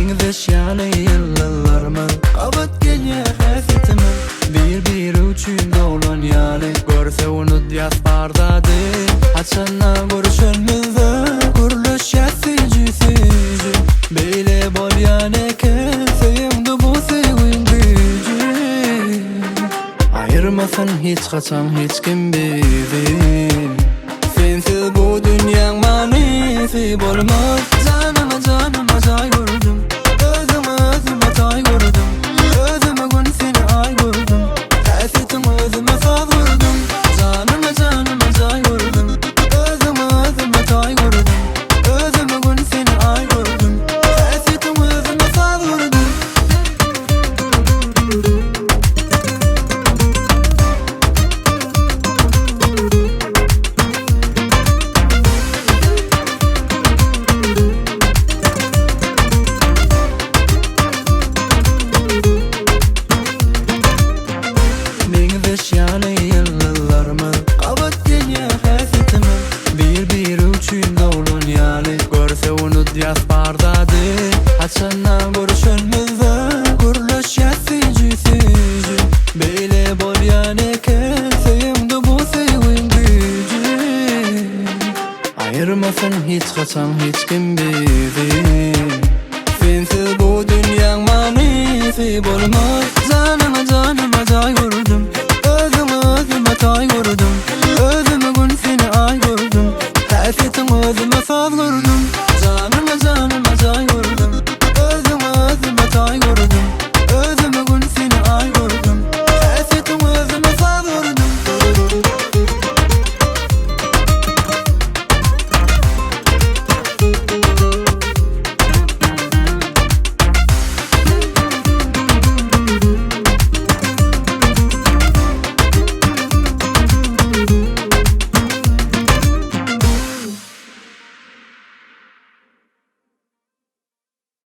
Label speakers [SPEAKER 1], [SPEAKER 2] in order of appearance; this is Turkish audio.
[SPEAKER 1] Mengdeş yani yıllarımı Kabat gelye hasretimi Bir üçün doğulan yani Görse unut yaspardadı Haçanla görüşünmüzde Kuruluş yatıcı sücü Beyle bol yani Sevimdi bu sevim gücü Ayırmasın hiç kaçan hiç kim bizi Sensiz bu dünyanın manisi bolmaz Canıma canıma cay gördüm Özüme tay gördüm Özüme gün seni ay gördüm Hasretim özüme saz gördüm Canıma cay gördüm Özüme tay gördüm Özüme gün seni ay gördüm Hasretim özüme saz gördüm Yani yıllarımı Kabat gelye hasretimi Bir üçün doğulun yani Görse unut yaspardadı Haçanla görüşünmüzde Kuruluş yatıcı sücü Beyle bol yani Sevimdi bu sevim gücü Ayırmasın hiç kaçan hiç kim bizi Sensiz bu dünyanın manisi bolmaz